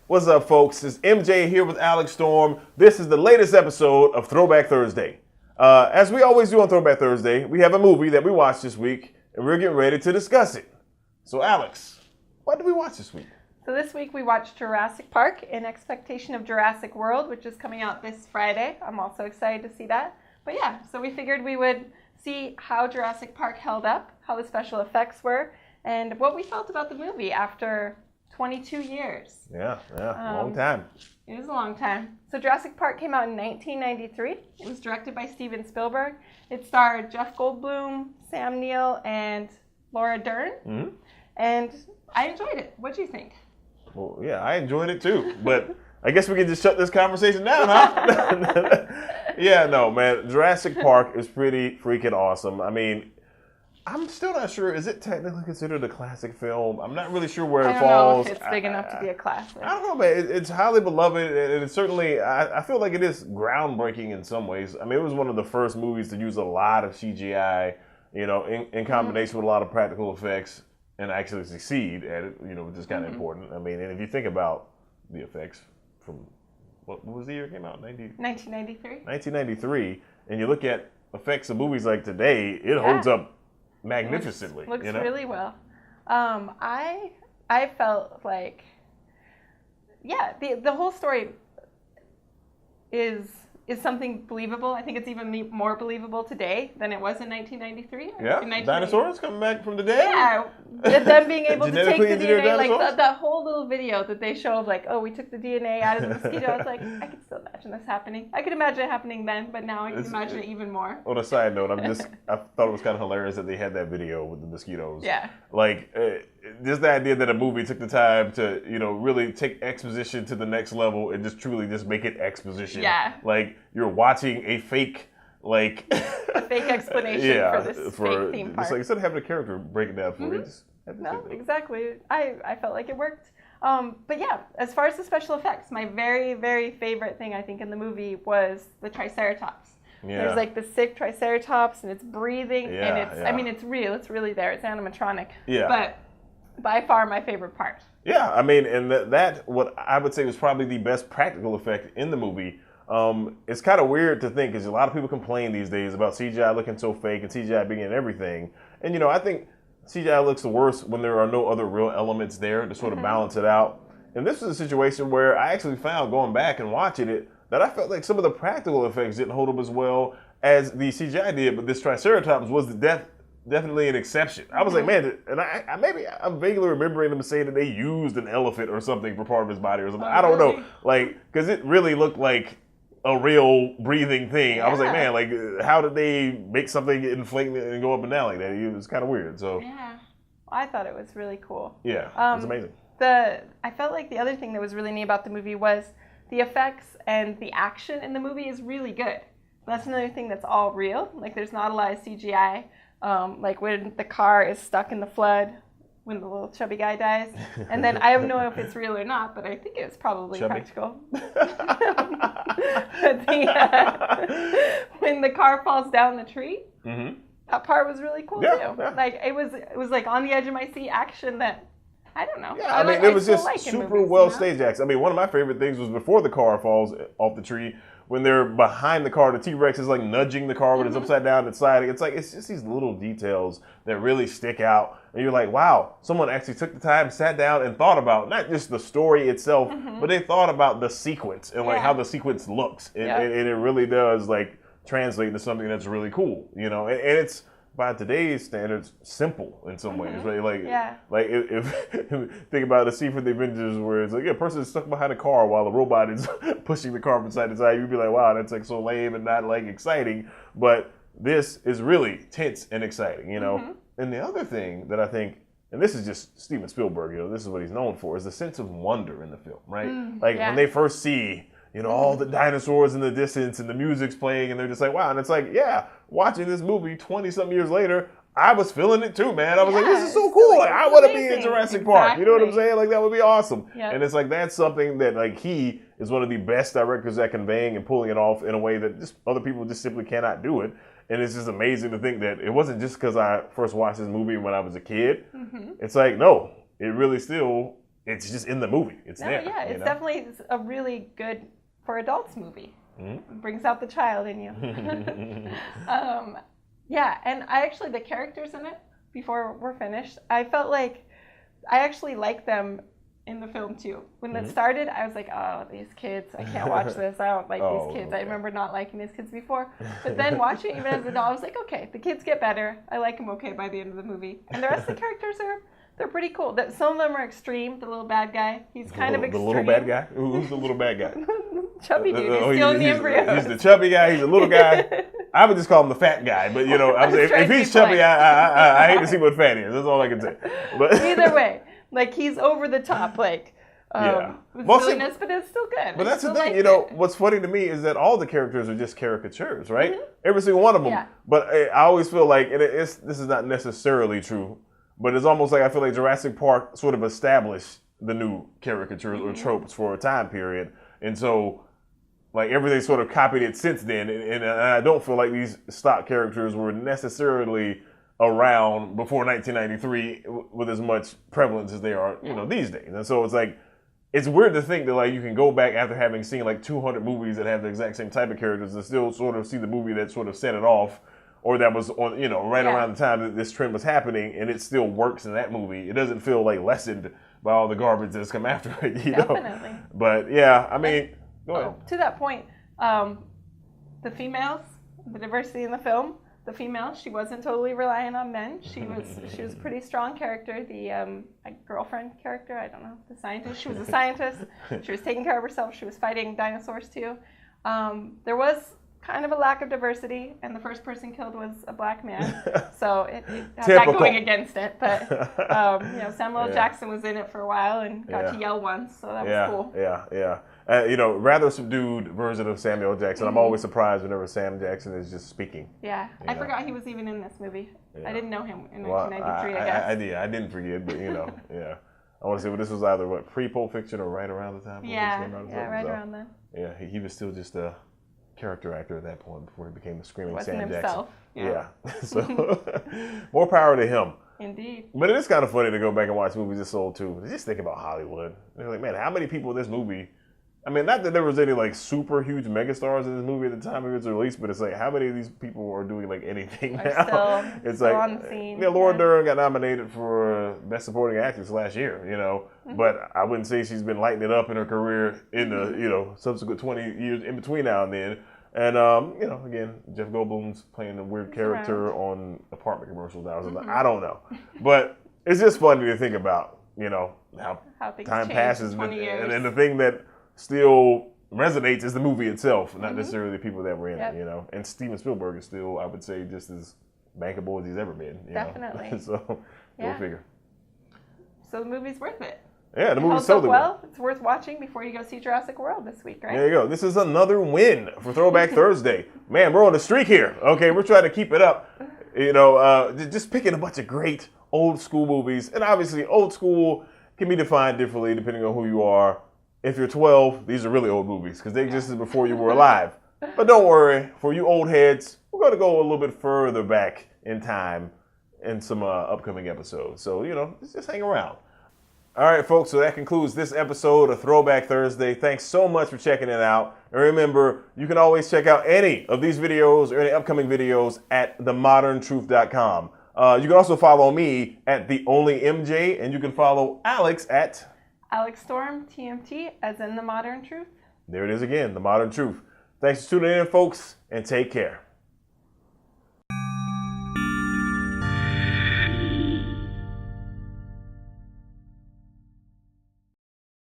What's up, folks? It's MJ here with Alex Storm. This is the latest episode of Throwback Thursday. As we always do on Throwback Thursday, we have a movie that we watched this week, and we're getting ready to discuss it. So, Alex, what did we watch this week? So this week we watched Jurassic Park in expectation of Jurassic World, which is coming out this Friday. I'm also excited to see that. But yeah, so we figured we would see how Jurassic Park held up, how the special effects were, and what we felt about the movie after 22 years. Yeah, long time. It is a long time. So Jurassic Park came out in 1993. It was directed by Steven Spielberg. It starred Jeff Goldblum, Sam Neill, and Laura Dern. Mm-hmm. And I enjoyed it. What do you think? Well, yeah, I enjoyed it too. But I guess we can just shut this conversation down, huh? Yeah, no, man. Jurassic Park is pretty freaking awesome. I mean, I'm still not sure. Is it technically considered a classic film? I'm not really sure where it falls. I don't know if it's big enough to be a classic. I don't know, man. It's highly beloved, and it's certainly, I feel like it is groundbreaking in some ways. I mean, it was one of the first movies to use a lot of CGI, in combination with a lot of practical effects, and actually succeed at it, which is kind of important. I mean, and if you think about the effects from, what was the year it came out? 1993. 1993, and you look at effects of movies like today, it holds up magnificently. Looks really well. I felt like, the whole story is something believable. I think it's even more believable today than it was in 1993. Yeah, dinosaurs coming back from the dead. Yeah, them being able to take the DNA, dinosaurs? like that whole little video that they show of like, oh, we took the DNA out of the mosquito. I was like, I could still imagine this happening. I could imagine it happening then, but now I can imagine it even more. On a side note, I thought it was kind of hilarious that they had that video with the mosquitoes. Yeah. Like, just the idea that a movie took the time to, really take exposition to the next level and just truly just make it exposition. Yeah. Like, you're watching a fake, like... a fake explanation for this fake theme park. It's like, instead of having a character break it down for you, just have No, exactly. I felt like it worked. But yeah, as far as the special effects, my very, very favorite thing, I think, in the movie was the Triceratops. Yeah. There's like the sick Triceratops, and it's breathing, and it's real. It's really there. It's animatronic. Yeah. But by far my favorite part. Yeah, I mean, and that what I would say was probably the best practical effect in the movie. It's kind of weird to think, because a lot of people complain these days about CGI looking so fake and CGI being in everything. And, I think CGI looks the worst when there are no other real elements there to sort of balance it out. And this is a situation where I actually found, going back and watching it, that I felt like some of the practical effects didn't hold up as well as the CGI did, but this Triceratops was definitely an exception. I was like, man, and I'm vaguely remembering them saying that they used an elephant or something for part of his body or something. I don't know, like, because it really looked like a real breathing thing. Yeah. I was like, man, like, how did they make something inflate and go up and down like that? It was kind of weird. So yeah, I thought it was really cool. Yeah, it was amazing. I felt like the other thing that was really neat about the movie was the effects and the action in the movie is really good. That's another thing that's all real. Like, there's not a lot of CGI. Like when the car is stuck in the flood, when the little chubby guy dies. And then I don't know if it's real or not, but I think it was probably practical. When the car falls down the tree, that part was really cool too. Yeah. Like it was like on the edge of my seat action that, I don't know. Yeah, I mean, it was just super well staged action. I mean, one of my favorite things was before the car falls off the tree, when they're behind the car, the T-Rex is like nudging the car when it's upside down and sliding. It's like, it's just these little details that really stick out. And you're like, wow, someone actually took the time, sat down and thought about not just the story itself, but they thought about the sequence and like how the sequence looks. And it really does like translate into something that's really cool, And it's, by today's standards, simple in some ways, right? Like if think about a scene from the Avengers where it's like a person is stuck behind a car while the robot is pushing the car from side to side, you'd be like, wow, that's like so lame and not like exciting. But this is really tense and exciting, And the other thing that I think, and this is just Steven Spielberg, this is what he's known for, is the sense of wonder in the film, right? When they first see all the dinosaurs in the distance and the music's playing and they're just like, wow. And it's like, watching this movie 20-something years later, I was feeling it too, man. I was like, this is so cool. Like, I want to be in Jurassic Park. You know what I'm saying? Like, that would be awesome. Yep. And it's like, that's something that, like, he is one of the best directors at conveying and pulling it off in a way that just other people just simply cannot do it. And it's just amazing to think that it wasn't just because I first watched this movie when I was a kid. It's like, no, it really still it's just in the movie. It's there. Yeah, it's definitely a really good for adults movie. Mm-hmm. It brings out the child in you. Yeah, and the characters in it, before we're finished, I felt like I actually liked them in the film too. When it started, I was like, oh, these kids, I can't watch this. I don't like these kids. Okay. I remember not liking these kids before. But then watching it even as an adult, I was like, okay, the kids get better. I like them okay by the end of the movie. And the rest of the characters they're pretty cool. Some of them are extreme. The little bad guy, he's kind of extreme. The little bad guy? Who's the little bad guy? Chubby dude. He's still in the embryos. He's the chubby guy. He's a little guy. I would just call him the fat guy. But, if he's chubby, I hate to see what fat is. That's all I can say. But either way, like, he's over the top, like, with silliness, but it's still good. But that's the thing, what's funny to me is that all the characters are just caricatures, right? Mm-hmm. Every single one of them. Yeah. But I always feel like, this is not necessarily true, but it's almost like I feel like Jurassic Park sort of established the new caricatures or tropes for a time period. And so, like, everything sort of copied it since then. And I don't feel like these stock characters were necessarily around before 1993 with as much prevalence as they are, these days. And so it's like, it's weird to think that, like, you can go back after having seen like 200 movies that have the exact same type of characters and still sort of see the movie that sort of set it off, or that was on, around the time that this trend was happening, and it still works in that movie. It doesn't feel like lessened by all the garbage that's come after it, Definitely. But yeah, I mean, go ahead. To that point, the females, the diversity in the film. The female, she wasn't totally relying on men. She was a pretty strong character. The girlfriend character, I don't know, the scientist. She was a scientist. She was taking care of herself. She was fighting dinosaurs too. There was kind of a lack of diversity, and the first person killed was a black man. So it had that going against it. But Samuel Jackson was in it for a while and got to yell once, so that was cool. Yeah. Rather subdued version of Samuel Jackson. I'm always surprised whenever Sam Jackson is just speaking. Yeah, I forgot he was even in this movie. Yeah. I didn't know him in 1993, I guess. I didn't forget, but yeah. I want to say, this was either pre-Pulp Fiction or right around the time. Right around then. Yeah, he was still just a character actor at that point before he became the screaming Wasn't Sam himself. Jackson. Yeah. So more power to him. Indeed. But it is kind of funny to go back and watch movies this old too. Just think about Hollywood. They're like, man, how many people in this movie? I mean, not that there was any like super huge megastars in this movie at the time of its release, but it's like, how many of these people are doing like anything now? It's still on the scene. Laura Dern got nominated for Best Supporting Actress last year, but I wouldn't say she's been lighting it up in her career in the subsequent 20 years in between now and then. And again, Jeff Goldblum's playing a weird character on apartment commercials now. So I don't know, but it's just funny to think about, how time passes, 20 years. And the thing that still resonates is the movie itself, not necessarily the people that were in it, And Steven Spielberg is still, I would say, just as bankable as he's ever been. Definitely. So, go figure. So the movie's worth it. Yeah, the movie's totally well. It's worth watching before you go see Jurassic World this week, right? There you go. This is another win for Throwback Thursday. Man, we're on a streak here. Okay, we're trying to keep it up. Just picking a bunch of great old school movies. And obviously, old school can be defined differently depending on who you are. If you're 12, these are really old movies because they existed before you were alive. But don't worry, for you old heads, we're going to go a little bit further back in time in some upcoming episodes. So, just hang around. All right, folks, so that concludes this episode of Throwback Thursday. Thanks so much for checking it out. And remember, you can always check out any of these videos or any upcoming videos at themoderntruth.com. You can also follow me at TheOnlyMJ, and you can follow Alex at Alex Storm, TMT, as in The Modern Truth. There it is again, The Modern Truth. Thanks for tuning in, folks, and take care.